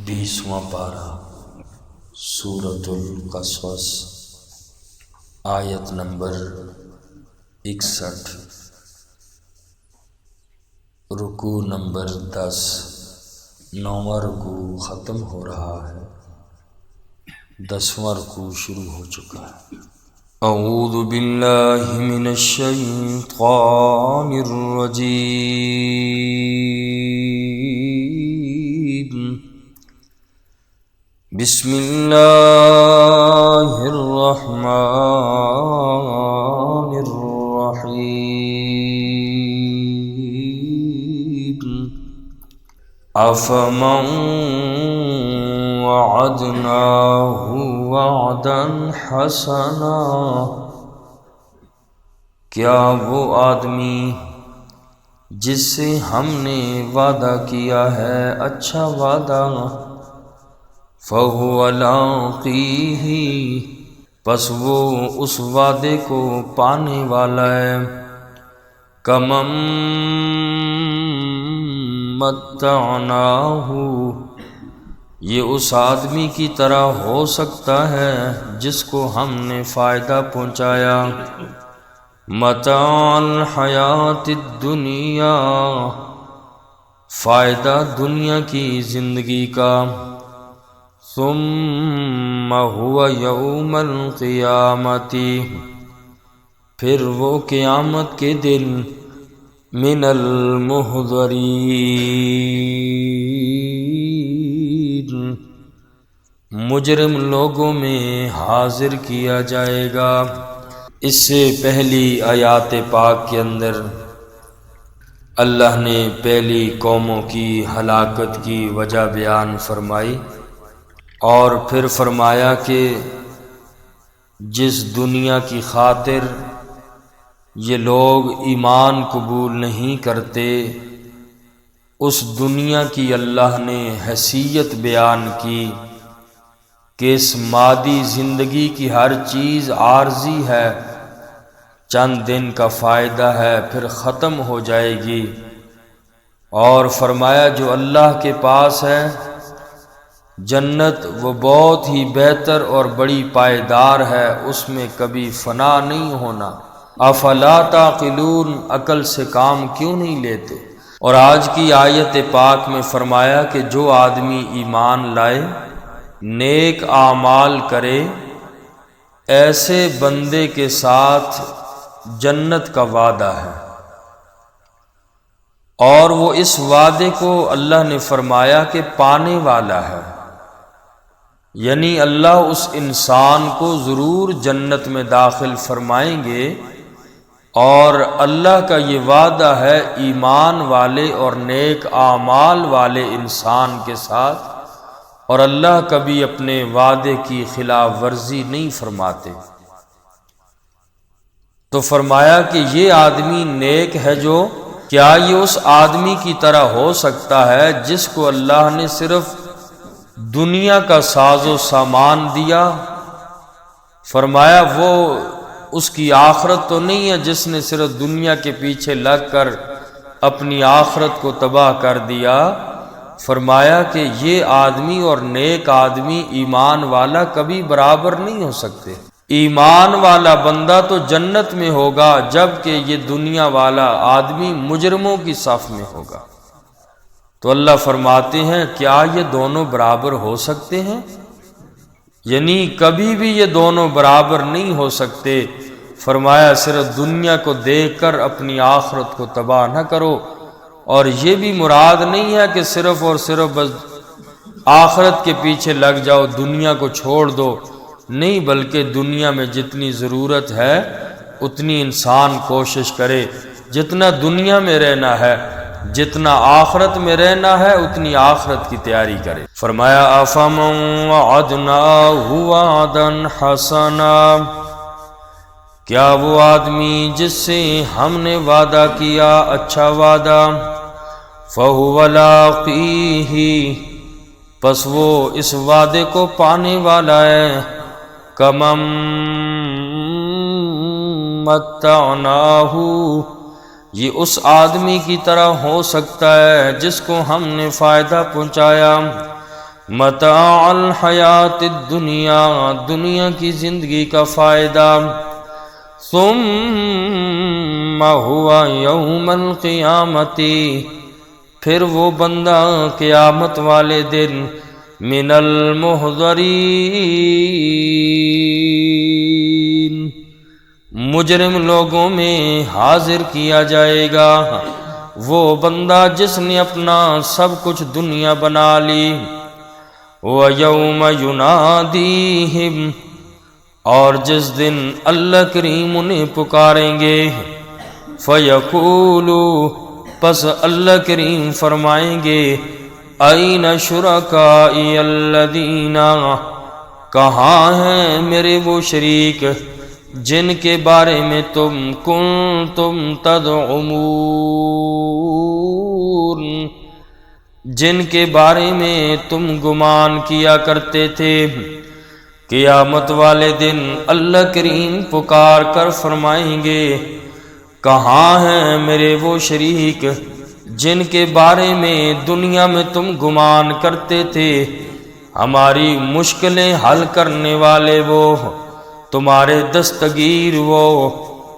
20واں پارہ سورۃ القصص آیت نمبر 61 رکوع نمبر 10 9واں رکوع ختم ہو رہا ہے، 10واں رکوع شروع ہو چکا ہے۔ اعوذ باللہ من الشیطان الرجیم، بسم اللہ الرحمن الرحیم، افمن وعدناہ وعدا حسنا، کیا وہ آدمی جس سے ہم نے وعدہ کیا ہے اچھا وعدہ، فَهُوَ لَاقِيهِ، پس وہ اس وعدے کو پانے والا ہے، كَمَن مَّتَّعْنَاهُ، یہ اس آدمی کی طرح ہو سکتا ہے جس کو ہم نے فائدہ پہنچایا، متاع الحیات الدنیا، فائدہ دنیا کی زندگی کا، ثم هو یوم القیامت، پھر وہ قیامت کے دن من المحضرین، مجرم لوگوں میں حاضر کیا جائے گا۔ اس سے پہلی آیات پاک کے اندر اللہ نے پہلی قوموں کی ہلاکت کی وجہ بیان فرمائی، اور پھر فرمایا کہ جس دنیا کی خاطر یہ لوگ ایمان قبول نہیں کرتے، اس دنیا کی اللہ نے حیثیت بیان کی کہ اس مادی زندگی کی ہر چیز عارضی ہے، چند دن کا فائدہ ہے، پھر ختم ہو جائے گی، اور فرمایا جو اللہ کے پاس ہے جنت وہ بہت ہی بہتر اور بڑی پائیدار ہے، اس میں کبھی فنا نہیں ہونا۔ افلا تعقلون، عقل سے کام کیوں نہیں لیتے؟ اور آج کی آیت پاک میں فرمایا کہ جو آدمی ایمان لائے، نیک اعمال کرے، ایسے بندے کے ساتھ جنت کا وعدہ ہے، اور وہ اس وعدے کو اللہ نے فرمایا کہ پانے والا ہے، یعنی اللہ اس انسان کو ضرور جنت میں داخل فرمائیں گے، اور اللہ کا یہ وعدہ ہے ایمان والے اور نیک اعمال والے انسان کے ساتھ، اور اللہ کبھی اپنے وعدے کی خلاف ورزی نہیں فرماتے۔ تو فرمایا کہ یہ آدمی نیک ہے جو، کیا یہ اس آدمی کی طرح ہو سکتا ہے جس کو اللہ نے صرف دنیا کا ساز و سامان دیا؟ فرمایا وہ اس کی آخرت تو نہیں ہے جس نے صرف دنیا کے پیچھے لگ کر اپنی آخرت کو تباہ کر دیا۔ فرمایا کہ یہ آدمی اور نیک آدمی ایمان والا کبھی برابر نہیں ہو سکتے۔ ایمان والا بندہ تو جنت میں ہوگا، جبکہ یہ دنیا والا آدمی مجرموں کی صف میں ہوگا۔ تو اللہ فرماتے ہیں کیا یہ دونوں برابر ہو سکتے ہیں؟ یعنی کبھی بھی یہ دونوں برابر نہیں ہو سکتے۔ فرمایا صرف دنیا کو دیکھ کر اپنی آخرت کو تباہ نہ کرو، اور یہ بھی مراد نہیں ہے کہ صرف اور صرف بس آخرت کے پیچھے لگ جاؤ، دنیا کو چھوڑ دو، نہیں، بلکہ دنیا میں جتنی ضرورت ہے اتنی انسان کوشش کرے، جتنا دنیا میں رہنا ہے، جتنا آخرت میں رہنا ہے اتنی آخرت کی تیاری کرے۔ فرمایا افمن وعدناہ وعدا حسنا، کیا وہ آدمی جس سے ہم نے وعدہ کیا اچھا وعدہ، فَهُوَ لَاقِيهِ، پس وہ اس وعدے کو پانے والا ہے، كَمَن مَّتَّعْنَاهُ، یہ اس آدمی کی طرح ہو سکتا ہے جس کو ہم نے فائدہ پہنچایا، متاع الحیات الدنیا، دنیا کی زندگی کا فائدہ، ثم هو یوم القیامت، پھر وہ بندہ قیامت والے دن من المحضرین، مجرم لوگوں میں حاضر کیا جائے گا۔ وہ بندہ جس نے اپنا سب کچھ دنیا بنا لی۔ وَيَوْمَ يُنَادِيهِمْ، اور جس دن اللہ کریم انہیں پکاریں گے، فَيَقُولُ، پس اللہ کریم فرمائیں گے، أَيْنَ شُرَكَائِيَ الَّذِينَ، کہاں ہیں میرے وہ شریک جن کے بارے میں تم کنتم تزعمون، جن کے بارے میں تم گمان کیا کرتے تھے۔ قیامت والے دن اللہ کریم پکار کر فرمائیں گے، کہاں ہیں میرے وہ شریک جن کے بارے میں دنیا میں تم گمان کرتے تھے، ہماری مشکلیں حل کرنے والے وہ، تمہارے دستگیر وہ،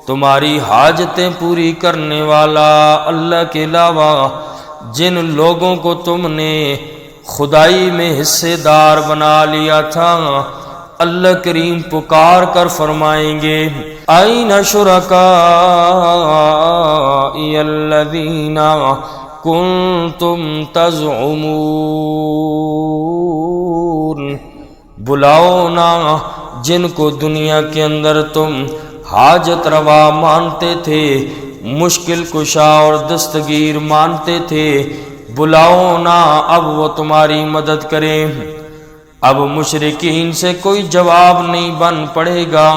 تمہاری حاجتیں پوری کرنے والا اللہ کے علاوہ جن لوگوں کو تم نے خدائی میں حصے دار بنا لیا تھا، اللہ کریم پکار کر فرمائیں گے، أَيْنَ شُرَكَائِيَ الَّذِينَ كُنتُمْ تَزْعُمُونَ، بلاؤ نا جن کو دنیا کے اندر تم حاجت روا مانتے تھے، مشکل کشا اور دستگیر مانتے تھے، بلاؤ نا اب وہ تمہاری مدد کریں۔ اب مشرکین سے کوئی جواب نہیں بن پڑے گا،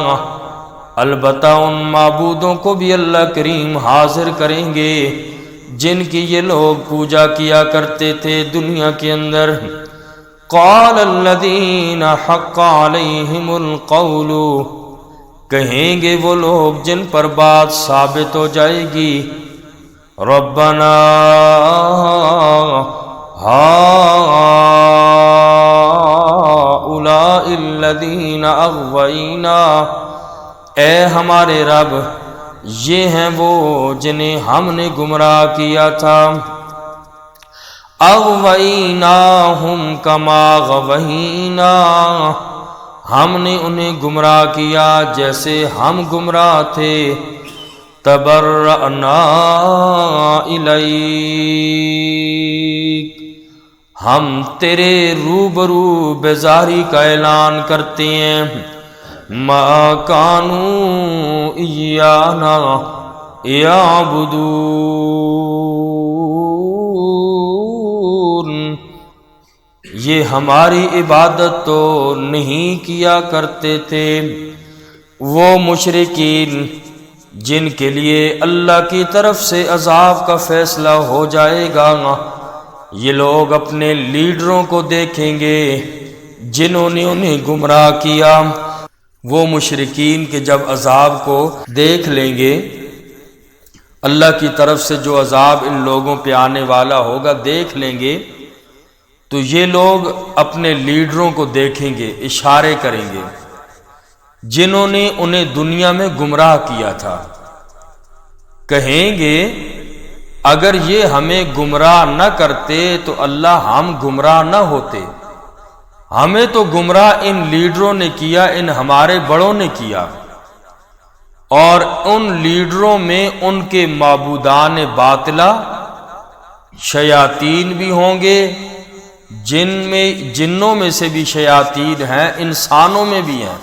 البتہ ان معبودوں کو بھی اللہ کریم حاضر کریں گے جن کی یہ لوگ پوجا کیا کرتے تھے دنیا کے اندر۔ قال الذین حق علیہم القول، کہیں گے وہ لوگ جن پر بات ثابت ہو جائے گی، ربنا ہؤلاء الذین اغوینا، اے ہمارے رب یہ ہیں وہ جنہیں ہم نے گمراہ کیا تھا، اغویناہم کما غوینا، ہم نے انہیں گمراہ کیا جیسے ہم گمراہ تھے، تبرأنا الیک، ہم تیرے روبرو بیزاری کا اعلان کرتے ہیں، ما کانوا ایانا یعبدون، یہ ہماری عبادت تو نہیں کیا کرتے تھے۔ وہ مشرکین جن کے لیے اللہ کی طرف سے عذاب کا فیصلہ ہو جائے گا، یہ لوگ اپنے لیڈروں کو دیکھیں گے جنہوں نے انہیں گمراہ کیا۔ وہ مشرکین کے جب عذاب کو دیکھ لیں گے، اللہ کی طرف سے جو عذاب ان لوگوں پہ آنے والا ہوگا دیکھ لیں گے، تو یہ لوگ اپنے لیڈروں کو دیکھیں گے، اشارے کریں گے جنہوں نے انہیں دنیا میں گمراہ کیا تھا، کہیں گے اگر یہ ہمیں گمراہ نہ کرتے تو اللہ ہم گمراہ نہ ہوتے، ہمیں تو گمراہ ان لیڈروں نے کیا، ان ہمارے بڑوں نے کیا، اور ان لیڈروں میں ان کے معبودان باطلہ شیاطین بھی ہوں گے، جنوں میں سے بھی شیاطین ہیں، انسانوں میں بھی ہیں،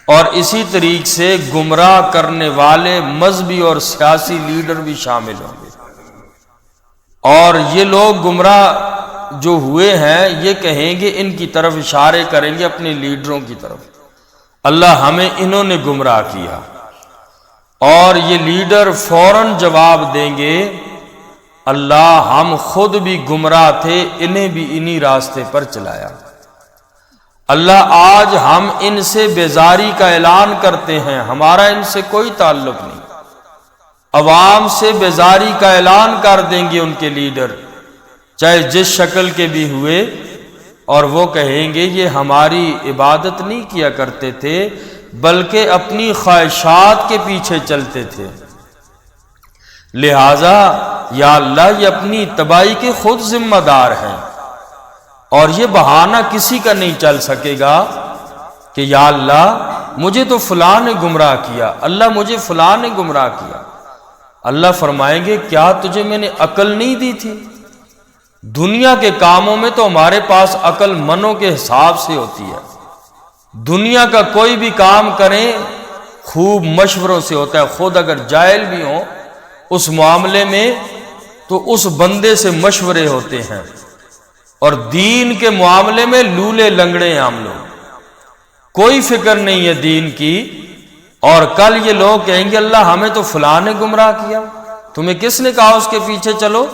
اور اسی طریقے سے گمراہ کرنے والے مذہبی اور سیاسی لیڈر بھی شامل ہوں گے، اور یہ لوگ گمراہ جو ہوئے ہیں یہ کہیں گے، ان کی طرف اشارے کریں گے اپنے لیڈروں کی طرف، اللہ ہمیں انہوں نے گمراہ کیا، اور یہ لیڈر فوراً جواب دیں گے، اللہ ہم خود بھی گمراہ تھے، انہیں بھی انہی راستے پر چلایا، اللہ آج ہم ان سے بیزاری کا اعلان کرتے ہیں، ہمارا ان سے کوئی تعلق نہیں، عوام سے بیزاری کا اعلان کر دیں گے ان کے لیڈر، چاہے جس شکل کے بھی ہوئے، اور وہ کہیں گے یہ ہماری عبادت نہیں کیا کرتے تھے بلکہ اپنی خواہشات کے پیچھے چلتے تھے، لہذا یا اللہ یہ اپنی تباہی کے خود ذمہ دار ہیں، اور یہ بہانہ کسی کا نہیں چل سکے گا کہ یا اللہ مجھے تو فلاں نے گمراہ کیا، اللہ مجھے فلاں نے گمراہ کیا۔ اللہ فرمائیں گے کیا تجھے میں نے عقل نہیں دی تھی؟ دنیا کے کاموں میں تو ہمارے پاس عقل منوں کے حساب سے ہوتی ہے، دنیا کا کوئی بھی کام کریں خوب مشوروں سے ہوتا ہے، خود اگر جاہل بھی ہوں اس معاملے میں تو اس بندے سے مشورے ہوتے ہیں، اور دین کے معاملے میں لولے لنگڑے ہیں ہم لوگ، کوئی فکر نہیں ہے دین کی، اور کل یہ لوگ کہیں گے اللہ ہمیں تو فلاں نے گمراہ کیا، تمہیں کس نے کہا اس کے پیچھے چلو؟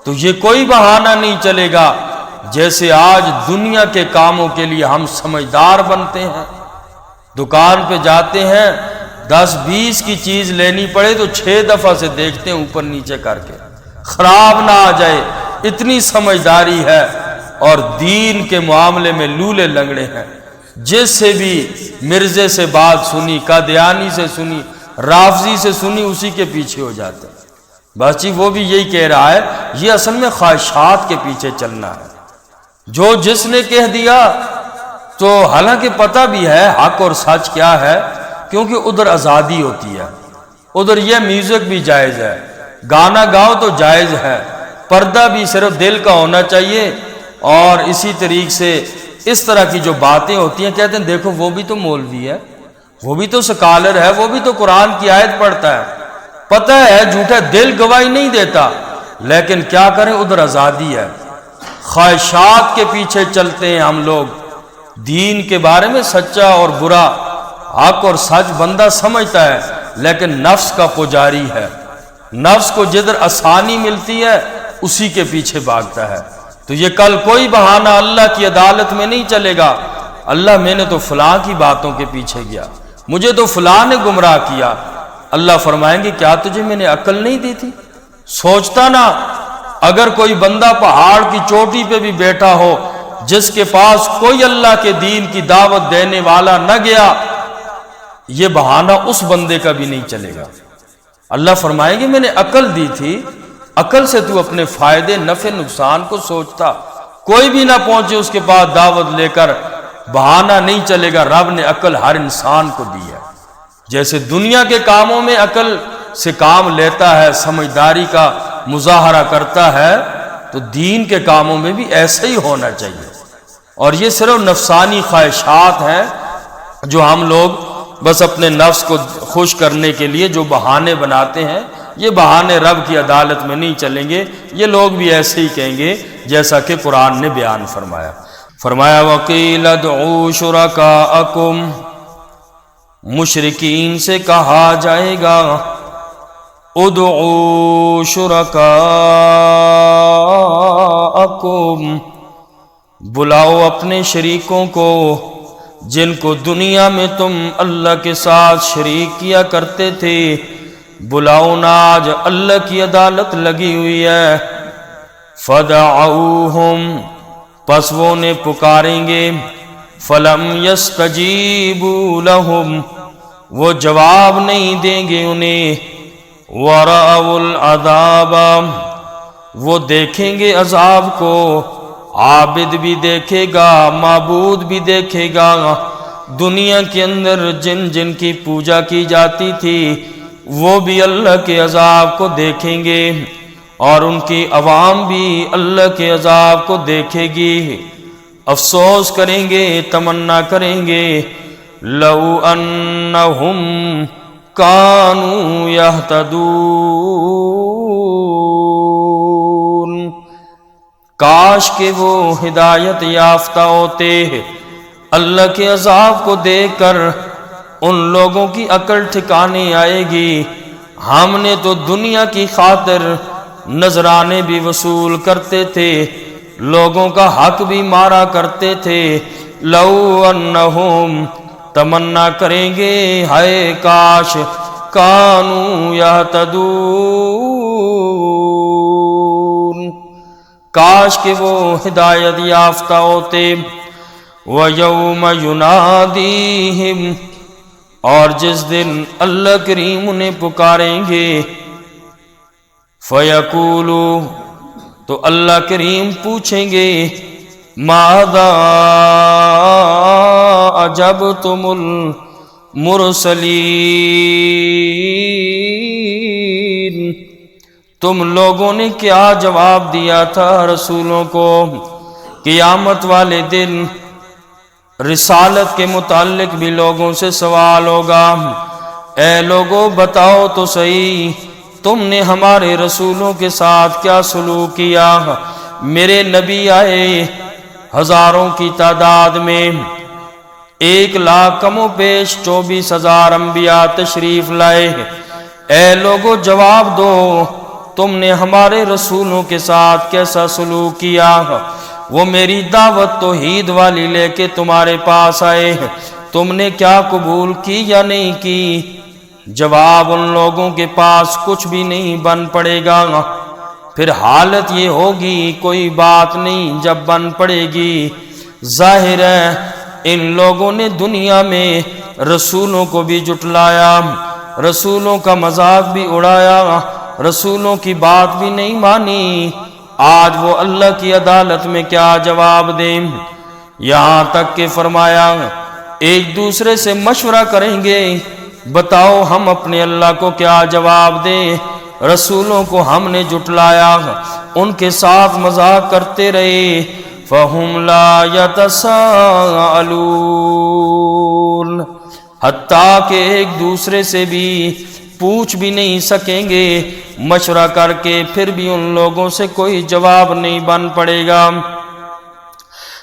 تو یہ کوئی بہانہ نہیں چلے گا۔ جیسے آج دنیا کے کاموں کے لیے ہم سمجھدار بنتے ہیں، دکان پہ جاتے ہیں 10-20 کی چیز لینی پڑے تو 6 دفعہ سے دیکھتے ہیں اوپر نیچے کر کے خراب نہ آ جائے، اتنی سمجھداری ہے، اور دین کے معاملے میں لولے لنگڑے ہیں، جس سے بھی مرزے سے بات سنی، قادیانی سے سنی، رافضی سے سنی، اسی کے پیچھے ہو جاتے ہیں۔ بس جی وہ بھی یہی کہہ رہا ہے، یہ اصل میں خواہشات کے پیچھے چلنا ہے، جو جس نے کہہ دیا تو حالانکہ پتہ بھی ہے حق اور سچ کیا ہے، کیونکہ ادھر آزادی ہوتی ہے، ادھر یہ میوزک بھی جائز ہے، گانا گاؤ تو جائز ہے، پردہ بھی صرف دل کا ہونا چاہیے، اور اسی طریقے سے اس طرح کی جو باتیں ہوتی ہیں کہتے ہیں دیکھو وہ بھی تو مولوی ہے، وہ بھی تو سکالر ہے، وہ بھی تو قرآن کی آیت پڑھتا ہے، پتہ ہے جھوٹا دل گواہی نہیں دیتا، لیکن کیا کریں ادھر آزادی ہے، خواہشات کے پیچھے چلتے ہیں ہم لوگ۔ دین کے بارے میں سچا اور برا، حق اور سچ بندہ سمجھتا ہے، لیکن نفس کا پجاری ہے، نفس کو جدھر آسانی ملتی ہے اسی کے پیچھے بھاگتا ہے۔ تو یہ کل کوئی بہانہ اللہ کی عدالت میں نہیں چلے گا، اللہ میں نے تو فلاں کی باتوں کے پیچھے گیا، مجھے تو فلاں نے گمراہ کیا۔ اللہ فرمائیں گے کیا تجھے میں نے عقل نہیں دی تھی؟ سوچتا نا اگر کوئی بندہ پہاڑ کی چوٹی پہ بھی بیٹھا ہو جس کے پاس کوئی اللہ کے دین کی دعوت دینے والا نہ گیا، یہ بہانہ اس بندے کا بھی نہیں چلے گا۔ اللہ فرمائیں گے میں نے عقل دی تھی، عقل سے تو اپنے فائدے نفع نقصان کو سوچتا، کوئی بھی نہ پہنچے اس کے پاس دعوت لے کر، بہانہ نہیں چلے گا، رب نے عقل ہر انسان کو دی ہے۔ جیسے دنیا کے کاموں میں عقل سے کام لیتا ہے، سمجھداری کا مظاہرہ کرتا ہے، تو دین کے کاموں میں بھی ایسا ہی ہونا چاہیے۔ اور یہ صرف نفسانی خواہشات ہیں جو ہم لوگ بس اپنے نفس کو خوش کرنے کے لیے جو بہانے بناتے ہیں، یہ بہانے رب کی عدالت میں نہیں چلیں گے، یہ لوگ بھی ایسے ہی کہیں گے جیسا کہ قرآن نے بیان فرمایا۔ وَقِيلَ ادْعُوا شُرَكَاءَكُمْ، مشرکین سے کہا جائے گا ادعوا شرکاءکم، بلاؤ اپنے شریکوں کو جن کو دنیا میں تم اللہ کے ساتھ شریک کیا کرتے تھے، بلاؤ نا، آج اللہ کی عدالت لگی ہوئی ہے۔ فدعوہم، پس وہ انہیں پکاریں گے، فلم یستجیبوا لہم، وہ جواب نہیں دیں گے انہیں، ورأوا العذاب، وہ دیکھیں گے عذاب کو، عابد بھی دیکھے گا، معبود بھی دیکھے گا، دنیا کے اندر جن جن کی پوجا کی جاتی تھی وہ بھی اللہ کے عذاب کو دیکھیں گے، اور ان کی عوام بھی اللہ کے عذاب کو دیکھے گی، افسوس کریں گے، تمنا کریں گے، لو انہم کانوا یہتدون، کاش کہ وہ ہدایت یافتہ ہوتے۔ اللہ کے عذاب کو دیکھ کر ان لوگوں کی عقل ٹھکانے آئے گی، ہم نے تو دنیا کی خاطر نذرانے بھی وصول کرتے تھے، لوگوں کا حق بھی مارا کرتے تھے، لو انہم، تمنا کریں گے ہائے کاش، کانوا یہتدون، کاش کہ وہ ہدایت یافتہ ہوتے۔ وَيَوْمَ يُنَادِيهِمْ، اور جس دن اللہ کریم انہیں پکاریں گے، فَيَقُولُ، تو اللہ کریم پوچھیں گے، ماذا اجبتم المرسلین، تم لوگوں نے کیا جواب دیا تھا رسولوں کو؟ قیامت والے دن رسالت کے متعلق بھی لوگوں سے سوال ہوگا، اے لوگوں بتاؤ تو صحیح، تم نے ہمارے رسولوں کے ساتھ کیا سلوک کیا؟ میرے نبی آئے ہزاروں کی تعداد میں، 1,00,000 کم و بیش 24,000 انبیاء تشریف لائے، اے لوگوں جواب دو، تم نے ہمارے رسولوں کے ساتھ کیسا سلوک کیا؟ وہ میری دعوت توحید والی لے کے تمہارے پاس آئے، تم نے کیا قبول کی یا نہیں کی؟ جواب ان لوگوں کے پاس کچھ بھی نہیں بن پڑے گا۔ پھر حالت یہ ہوگی کوئی بات نہیں جب بن پڑے گی۔ ظاہر ہے ان لوگوں نے دنیا میں رسولوں کو بھی جھٹلایا، رسولوں کا مذاق بھی اڑایا، رسولوں کی بات بھی نہیں مانی، آج وہ اللہ کی عدالت میں کیا جواب دیں؟ یہاں تک کہ فرمایا ایک دوسرے سے مشورہ کریں گے، بتاؤ ہم اپنے اللہ کو کیا جواب دیں؟ رسولوں کو ہم نے جھٹلایا، ان کے ساتھ مذاق کرتے رہے، فَهُمْ لَا يَتَسَاءَلُونَ، حتیٰ کہ ایک دوسرے سے بھی پوچھ بھی نہیں سکیں گے، مشورہ کر کے پھر بھی ان لوگوں سے کوئی جواب نہیں بن پڑے گا۔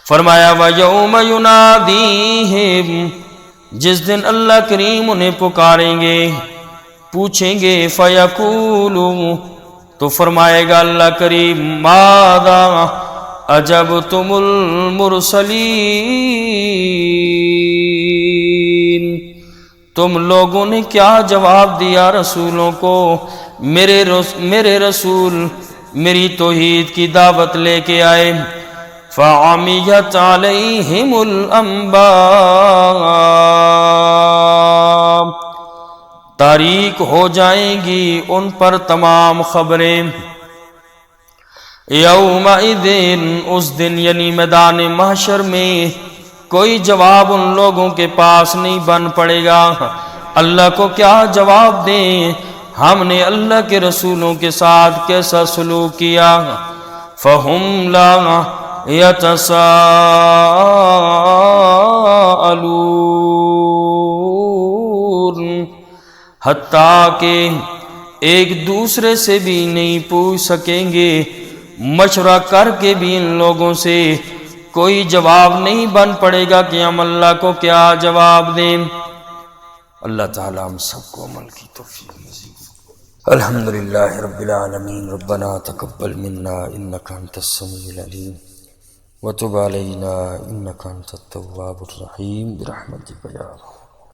فرمایا وَيَوْمَ يُنَادِيهِمْ، جس دن اللہ کریم انہیں پکاریں گے، پوچھیں گے، فَيَقُولُ، تو فرمائے گا اللہ کریم، ماذا اجبتم المرسلین، تم لوگوں نے کیا جواب دیا رسولوں کو؟ میرے رسول میری توحید کی دعوت لے کے آئے، فَعَمِيَتْ عَلَيْهِمُ الْأَنبَاءُ، تاریک ہو جائیں گی ان پر تمام خبریں، یومئذ، اس دن یعنی میدان محشر میں کوئی جواب ان لوگوں کے پاس نہیں بن پڑے گا۔ اللہ کو کیا جواب دیں؟ ہم نے اللہ کے رسولوں کے ساتھ کیسا سلوک کیا؟ فَهُمْ لَا يَتَسَاءَلُونَ، حتیٰ کہ ایک دوسرے سے بھی نہیں پوچھ سکیں گے، مشورہ کر کے بھی ان لوگوں سے کوئی جواب نہیں بن پڑے گا کہ ہم اللہ کو کیا جواب دیں۔ اللہ تعالی ہم سب کو عمل کی توفیق نصیب۔ الحمدللہ رب العالمین، ربنا تقبل منا انک انت السمیع العلیم وتب علینا انک انت التواب الرحیم برحمتک یا رب۔